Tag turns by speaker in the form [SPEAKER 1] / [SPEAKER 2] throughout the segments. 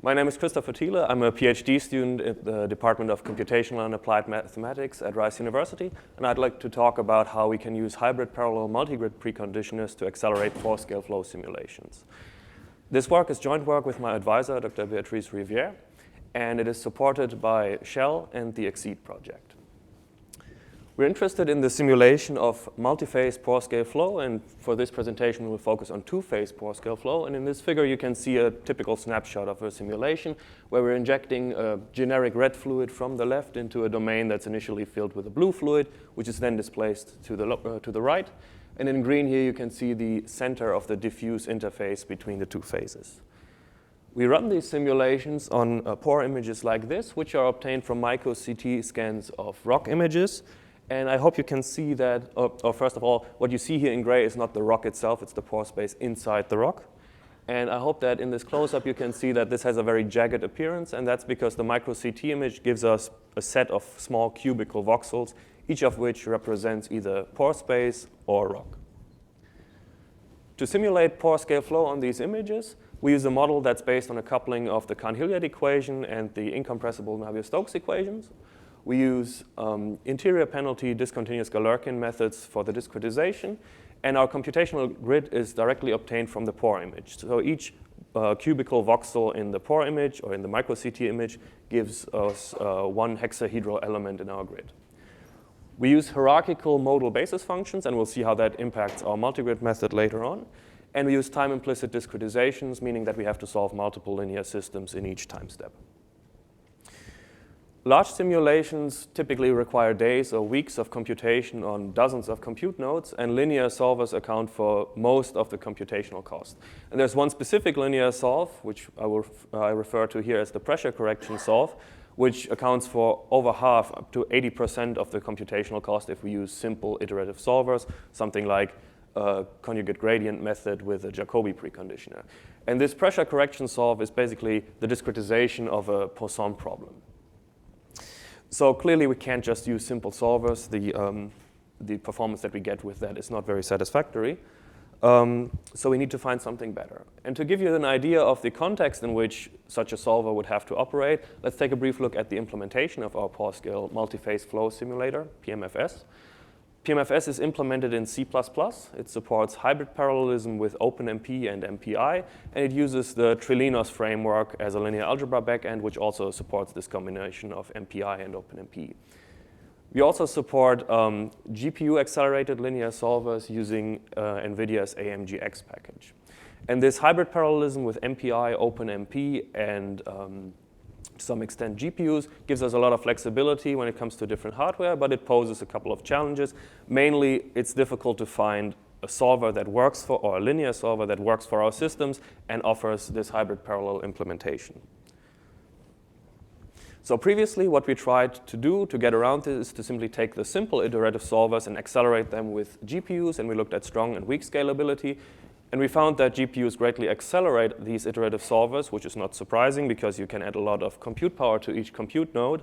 [SPEAKER 1] My name is Christopher Thiele. I'm a PhD student at the Department of Computational and Applied Mathematics at Rice University, and I'd like to talk about how we can use hybrid parallel multigrid preconditioners to accelerate four-scale flow simulations. This work is joint work with my advisor, Dr. Beatrice Riviere, and it is supported by Shell and the Exceed project. We're interested in the simulation of multi-phase four-scale flow, and for this presentation we'll focus on two-phase four-scale flow. And in this figure you can see a typical snapshot of a simulation where we're injecting a generic red fluid from the left into a domain that's initially filled with a blue fluid, which is then displaced to the right. And in green here you can see the center of the diffuse interface between the two phases. We run these simulations on pore images like this, which are obtained from micro CT scans of rock images. And I hope you can see that, or first of all, what you see here in gray is not the rock itself, it's the pore space inside the rock. And I hope that in this close-up you can see that this has a very jagged appearance, and that's because the micro CT image gives us a set of small cubical voxels, each of which represents either pore space or rock. To simulate pore scale flow on these images, we use a model that's based on a coupling of the Cahn-Hilliard equation and the incompressible Navier-Stokes equations. We use interior penalty discontinuous Galerkin methods for the discretization, and our computational grid is directly obtained from the pore image. So each cubical voxel in the pore image or in the micro CT image gives us one hexahedral element in our grid. We use hierarchical modal basis functions, and we'll see how that impacts our multigrid method later on. And we use time-implicit discretizations, meaning that we have to solve multiple linear systems in each time step. Large simulations typically require days or weeks of computation on dozens of compute nodes, and linear solvers account for most of the computational cost. And there's one specific linear solve, which I refer to here as the pressure correction solve, which accounts for over half, up to 80% of the computational cost if we use simple iterative solvers, something like a conjugate gradient method with a Jacobi preconditioner. And this pressure correction solve is basically the discretization of a Poisson problem. So clearly we can't just use simple solvers. The performance that we get with that is not very satisfactory. So we need to find something better. And to give you an idea of the context in which such a solver would have to operate, let's take a brief look at the implementation of our pore-scale multi-phase flow simulator, PMFS. PMFS is implemented in C++. It supports hybrid parallelism with OpenMP and MPI, and it uses the Trilinos framework as a linear algebra backend, which also supports this combination of MPI and OpenMP. We also support GPU-accelerated linear solvers using NVIDIA's AMGX package. And this hybrid parallelism with MPI, OpenMP, and to some extent GPUs gives us a lot of flexibility when it comes to different hardware, but it poses a couple of challenges. Mainly, it's difficult to find a solver that works for, or a linear solver that works for our systems and offers this hybrid parallel implementation. So previously, what we tried to do to get around this is to simply take the simple iterative solvers and accelerate them with GPUs, and we looked at strong and weak scalability. And we found that GPUs greatly accelerate these iterative solvers, which is not surprising because you can add a lot of compute power to each compute node.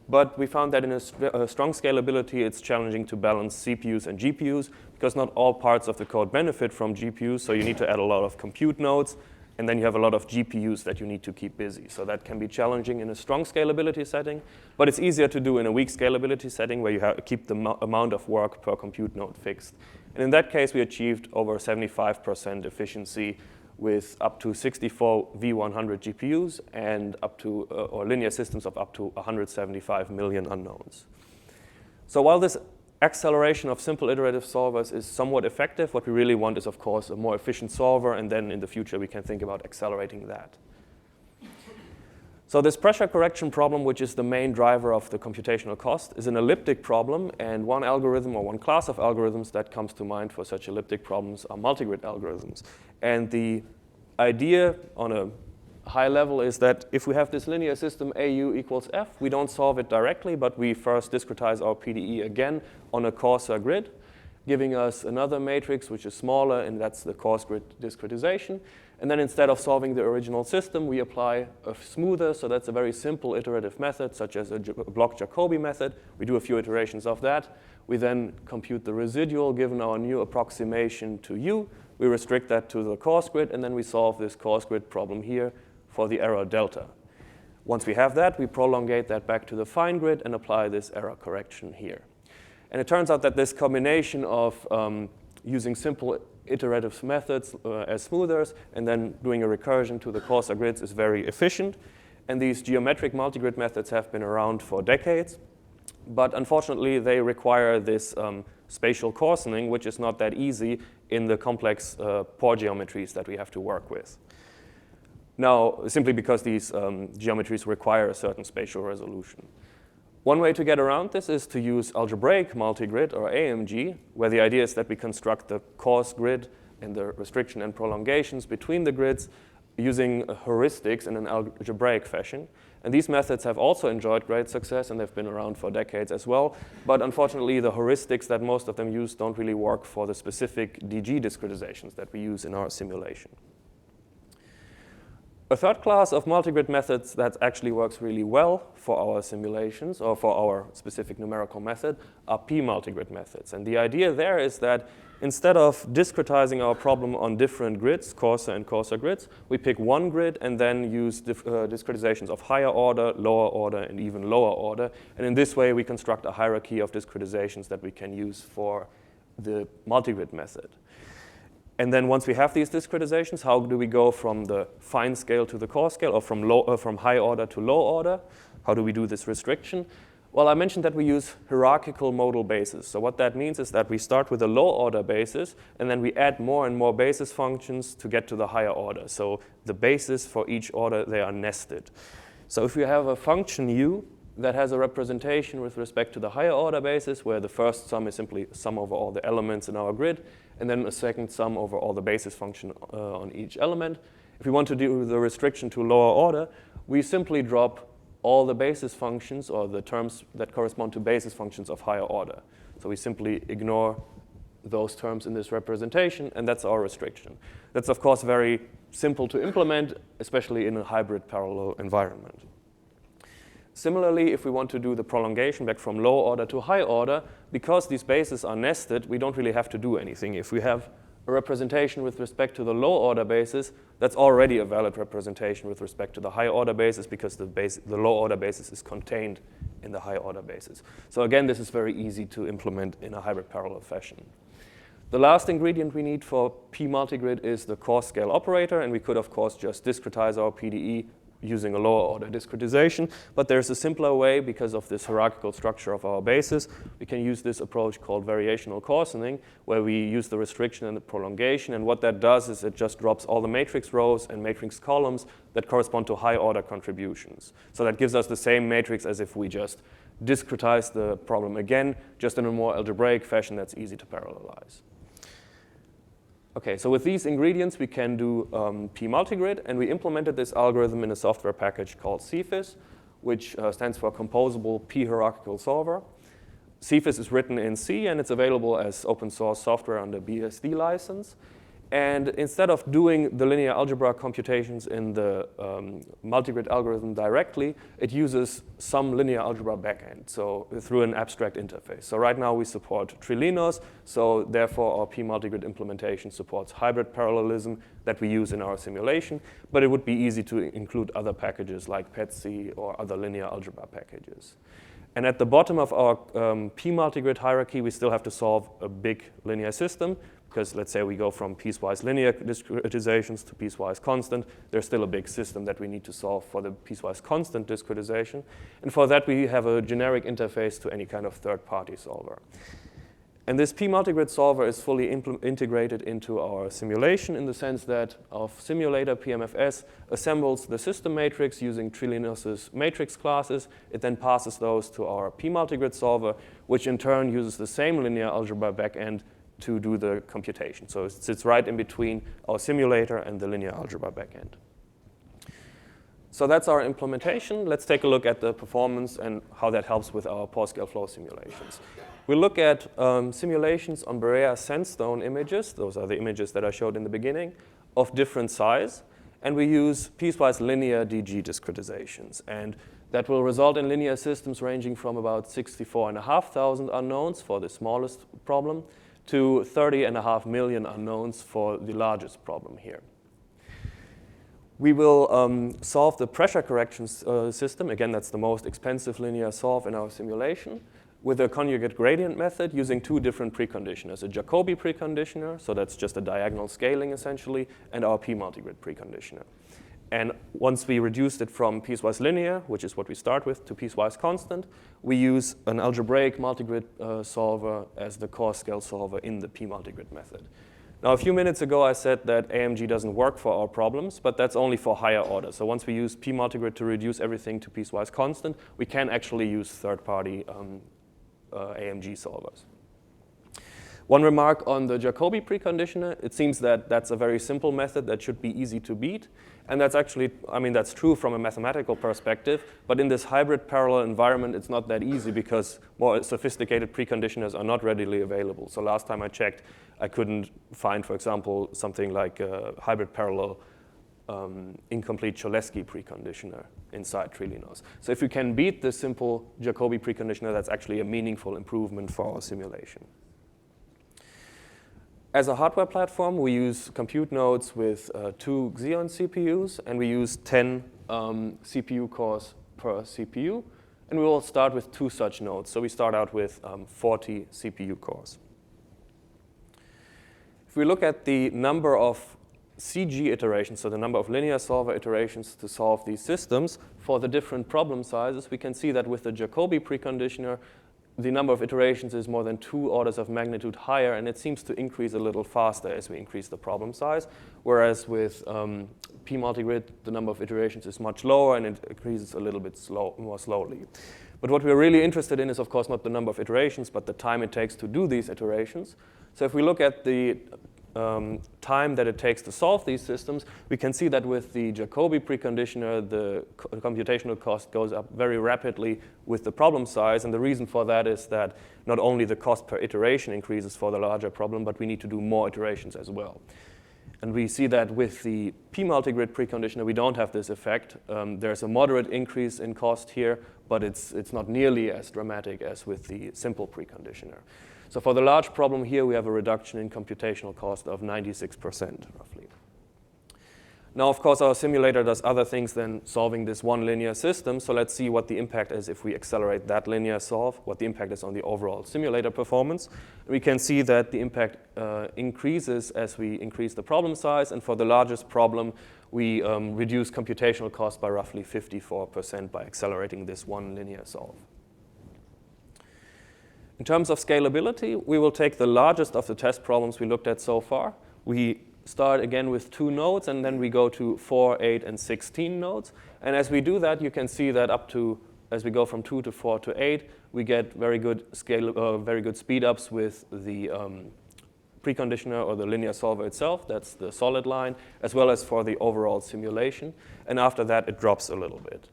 [SPEAKER 1] But we found that in a strong scalability, it's challenging to balance CPUs and GPUs because not all parts of the code benefit from GPUs, so you need to add a lot of compute nodes, and then you have a lot of GPUs that you need to keep busy. So that can be challenging in a strong scalability setting, but it's easier to do in a weak scalability setting where you keep the amount of work per compute node fixed. And in that case, we achieved over 75% efficiency with up to 64 V100 GPUs and up to, or linear systems of up to 175 million unknowns. So while this acceleration of simple iterative solvers is somewhat effective, what we really want is, of course, a more efficient solver, and then in the future we can think about accelerating that. So this pressure correction problem, which is the main driver of the computational cost, is an elliptic problem, and one algorithm or one class of algorithms that comes to mind for such elliptic problems are multigrid algorithms. And the idea on a high level is that if we have this linear system AU equals F, we don't solve it directly, but we first discretize our PDE again on a coarser grid, giving us another matrix which is smaller, and that's the coarse grid discretization. And then instead of solving the original system, we apply a smoother, so that's a very simple iterative method, such as a block Jacobi method. We do a few iterations of that. We then compute the residual given our new approximation to U. We restrict that to the coarse grid, and then we solve this coarse grid problem here for the error delta. Once we have that, we prolongate that back to the fine grid and apply this error correction here. And it turns out that this combination of using simple iterative methods as smoothers and then doing a recursion to the coarser grids is very efficient. And these geometric multigrid methods have been around for decades. But unfortunately, they require this spatial coarsening, which is not that easy in the complex pore geometries that we have to work with. Now, simply because these geometries require a certain spatial resolution. One way to get around this is to use algebraic multigrid, or AMG, where the idea is that we construct the coarse grid and the restriction and prolongations between the grids using heuristics in an algebraic fashion. And these methods have also enjoyed great success, and they've been around for decades as well. But unfortunately, the heuristics that most of them use don't really work for the specific DG discretizations that we use in our simulation. A third class of multigrid methods that actually works really well for our simulations or for our specific numerical method are p-multigrid methods. And the idea there is that instead of discretizing our problem on different grids, coarser and coarser grids, we pick one grid and then use discretizations of higher order, lower order, and even lower order. And in this way, we construct a hierarchy of discretizations that we can use for the multigrid method. And then once we have these discretizations, how do we go from the fine scale to the coarse scale, or from high order to low order? How do we do this restriction? Well, I mentioned that we use hierarchical modal bases. So what that means is that we start with a low order basis, and then we add more and more basis functions to get to the higher order. So the bases for each order, they are nested. So if we have a function u that has a representation with respect to the higher order basis, where the first sum is simply sum over all the elements in our grid, and then a second sum over all the basis function on each element. If we want to do the restriction to lower order, we simply drop all the basis functions, or the terms that correspond to basis functions of higher order. So we simply ignore those terms in this representation, and that's our restriction. That's, of course, very simple to implement, especially in a hybrid parallel environment. Similarly, if we want to do the prolongation back from low order to high order, because these bases are nested, we don't really have to do anything. If we have a representation with respect to the low order basis, that's already a valid representation with respect to the high order basis, because the low order basis is contained in the high order basis. So again, this is very easy to implement in a hybrid parallel fashion. The last ingredient we need for p-multigrid is the coarse scale operator, and we could, of course, just discretize our PDE using a lower order discretization, but there's a simpler way because of this hierarchical structure of our basis. We can use this approach called variational coarsening, where we use the restriction and the prolongation, and what that does is it just drops all the matrix rows and matrix columns that correspond to high order contributions. So that gives us the same matrix as if we just discretize the problem again, just in a more algebraic fashion that's easy to parallelize. Okay, so with these ingredients, we can do p-multigrid, and we implemented this algorithm in a software package called CFIS, which stands for Composable P-Hierarchical Solver. CFIS is written in C, and it's available as open source software under BSD license. And instead of doing the linear algebra computations in the multigrid algorithm directly, it uses some linear algebra backend, so through an abstract interface. So right now we support trilinos, so therefore our p-multigrid implementation supports hybrid parallelism that we use in our simulation, but it would be easy to include other packages like PETC or other linear algebra packages. And at the bottom of our p-multigrid hierarchy, we still have to solve a big linear system, because let's say we go from piecewise linear discretizations to piecewise constant, there's still a big system that we need to solve for the piecewise constant discretization. And for that, we have a generic interface to any kind of third-party solver. And this p-multigrid solver is fully integrated into our simulation in the sense that our simulator, PMFS, assembles the system matrix using Trilinos' matrix classes. It then passes those to our p-multigrid solver, which in turn uses the same linear algebra backend to do the computation. So it sits right in between our simulator and the linear algebra backend. So that's our implementation. Let's take a look at the performance and how that helps with our pore scale flow simulations. We look at simulations on Berea sandstone images. Those are the images that I showed in the beginning, of different size. And we use piecewise linear DG discretizations. And that will result in linear systems ranging from about 64,500 unknowns for the smallest problem to 30.5 million unknowns for the largest problem here. We will solve the pressure correction system. Again, that's the most expensive linear solve in our simulation, with a conjugate gradient method using two different preconditioners, a Jacobi preconditioner, so that's just a diagonal scaling essentially, and our p-multigrid preconditioner. And once we reduced it from piecewise linear, which is what we start with, to piecewise constant, we use an algebraic multigrid solver as the coarse scale solver in the p-multigrid method. Now, a few minutes ago, I said that AMG doesn't work for our problems, but that's only for higher order. So once we use p-multigrid to reduce everything to piecewise constant, we can actually use third-party AMG solvers. One remark on the Jacobi preconditioner: it seems that that's a very simple method that should be easy to beat. And that's actually, I mean, that's true from a mathematical perspective, but in this hybrid parallel environment, it's not that easy because more sophisticated preconditioners are not readily available. So last time I checked, I couldn't find, for example, something like a hybrid parallel incomplete Cholesky preconditioner inside Trilinos. So if you can beat the simple Jacobi preconditioner, that's actually a meaningful improvement for our simulation. As a hardware platform, we use compute nodes with 2 Xeon CPUs, and we use 10 CPU cores per CPU. And we will start with 2 such nodes. So we start out with 40 CPU cores. If we look at the number of CG iterations, so the number of linear solver iterations to solve these systems for the different problem sizes, we can see that with the Jacobi preconditioner, the number of iterations is more than 2 orders of magnitude higher, and it seems to increase a little faster as we increase the problem size. Whereas with p-multigrid, the number of iterations is much lower, and it increases a little bit more slowly. But what we're really interested in is, of course, not the number of iterations, but the time it takes to do these iterations. So if we look at the time that it takes to solve these systems, we can see that with the Jacobi preconditioner, the computational cost goes up very rapidly with the problem size. And the reason for that is that not only the cost per iteration increases for the larger problem, but we need to do more iterations as well. And we see that with the p-multigrid preconditioner, we don't have this effect. There's a moderate increase in cost here, but it's not nearly as dramatic as with the simple preconditioner. So for the large problem here, we have a reduction in computational cost of 96%, roughly. Now, of course, our simulator does other things than solving this one linear system. So let's see what the impact is if we accelerate that linear solve, what the impact is on the overall simulator performance. We can see that the impact increases as we increase the problem size. And for the largest problem, we reduce computational cost by roughly 54% by accelerating this one linear solve. In terms of scalability, we will take the largest of the test problems we looked at so far. We start again with 2 nodes, and then we go to 4, 8, and 16 nodes. And as we do that, you can see that as we go from 2 to 4 to 8, we get very good speed ups with the preconditioner or the linear solver itself. That's the solid line, as well as for the overall simulation. And after that, it drops a little bit.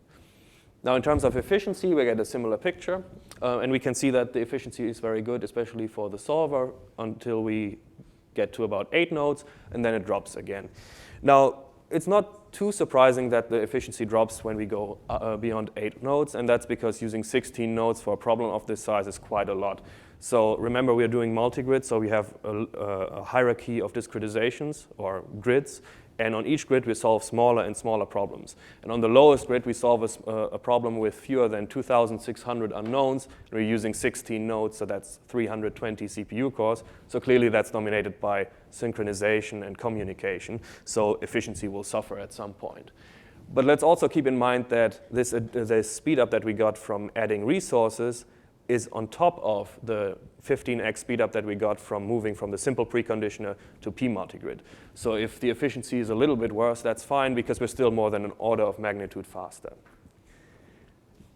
[SPEAKER 1] Now, in terms of efficiency, we get a similar picture. And we can see that the efficiency is very good, especially for the solver, until we get to about 8 nodes, and then it drops again. Now, it's not too surprising that the efficiency drops when we go beyond 8 nodes, and that's because using 16 nodes for a problem of this size is quite a lot. So remember, we are doing multigrid, so we have a hierarchy of discretizations, or grids. And on each grid, we solve smaller and smaller problems. And on the lowest grid, we solve a problem with fewer than 2,600 unknowns. And we're using 16 nodes, so that's 320 CPU cores. So clearly, that's dominated by synchronization and communication. So efficiency will suffer at some point. But let's also keep in mind that this speed up that we got from adding resources is on top of the 15x speed up that we got from moving from the simple preconditioner to p-multigrid. So if the efficiency is a little bit worse, that's fine, because we're still more than an order of magnitude faster.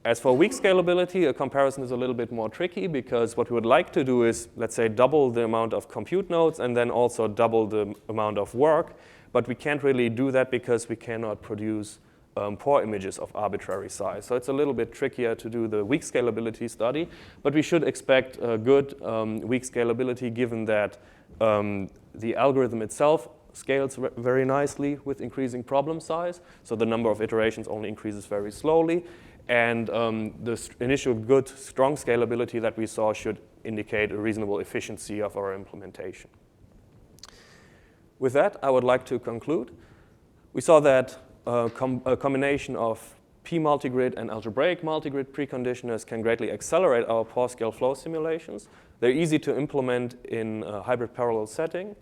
[SPEAKER 1] As for weak scalability, a comparison is a little bit more tricky, because what we would like to do is, let's say, double the amount of compute nodes and then also double the amount of work. But we can't really do that because we cannot produce poor images of arbitrary size. So it's a little bit trickier to do the weak scalability study, but we should expect a good weak scalability, given that the algorithm itself scales very nicely with increasing problem size. So the number of iterations only increases very slowly. And the initial good, strong scalability that we saw should indicate a reasonable efficiency of our implementation. With that, I would like to conclude. We saw that a combination of P-multigrid and algebraic multigrid preconditioners can greatly accelerate our pore scale flow simulations. They're easy to implement in a hybrid parallel setting,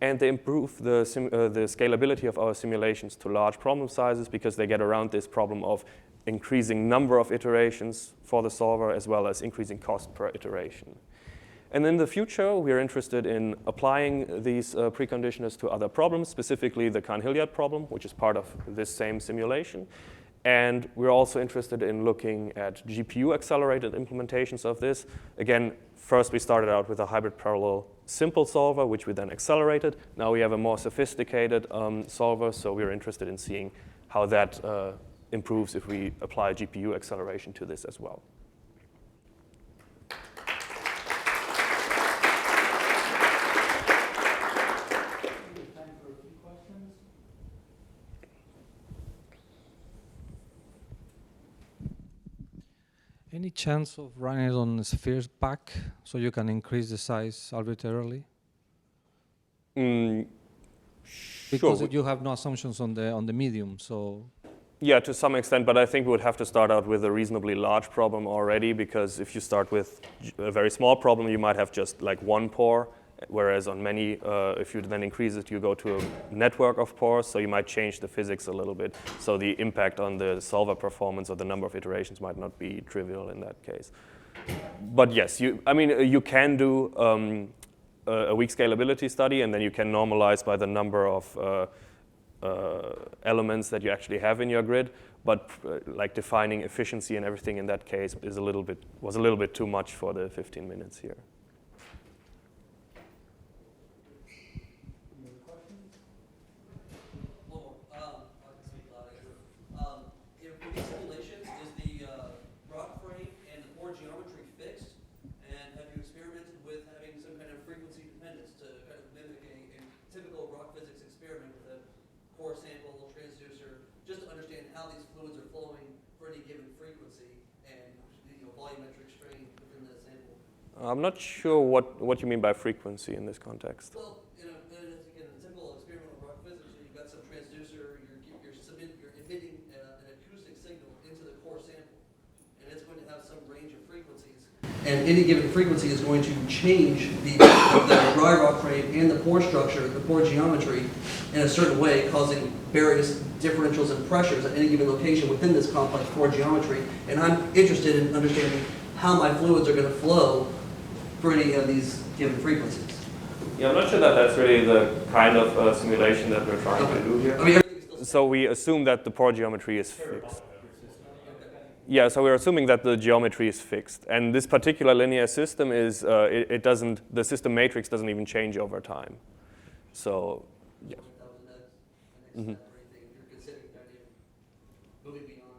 [SPEAKER 1] and they improve the scalability of our simulations to large problem sizes because they get around this problem of increasing number of iterations for the solver as well as increasing cost per iteration. And in the future, we're interested in applying these preconditioners to other problems, specifically the Cahn-Hilliard problem, which is part of this same simulation. And we're also interested in looking at GPU-accelerated implementations of this. Again, first we started out with a hybrid parallel simple solver, which we then accelerated. Now we have a more sophisticated solver, so we're interested in seeing how that improves if we apply GPU acceleration to this as well.
[SPEAKER 2] Any chance of running it on the spheres back so you can increase the size arbitrarily? Because
[SPEAKER 1] Sure.
[SPEAKER 2] you have no assumptions on the medium, so.
[SPEAKER 1] Yeah, to some extent, but I think we would have to start out with a reasonably large problem already, because if you start with a very small problem, you might have just like one pore, whereas on many, if you then increase it, you go to a network of pores, so you might change the physics a little bit. So the impact on the solver performance or the number of iterations might not be trivial in that case. But yes, you can do a weak scalability study, and then you can normalize by the number of elements that you actually have in your grid. But like defining efficiency and everything in that case was a little bit too much for the 15 minutes here. I'm not sure what you mean by frequency in this context.
[SPEAKER 3] Well, in a typical experimental rock physics, you've got some transducer, you're emitting an acoustic signal into the core sample, and it's going to have some range of frequencies. And any given frequency is going to change the dry rock frame and the pore structure, the pore geometry, in a certain way, causing various differentials and pressures at any given location within this complex pore geometry. And I'm interested in understanding how my fluids are going to flow for any of these given frequencies.
[SPEAKER 1] Yeah, I'm not sure that that's really the kind of simulation that we're trying to do here. So we assume that the pore geometry is fixed. Yeah, so we're assuming that the geometry is fixed. And this particular linear system is, the system matrix doesn't even change over time. So, yeah.
[SPEAKER 3] You're considering the idea of moving beyond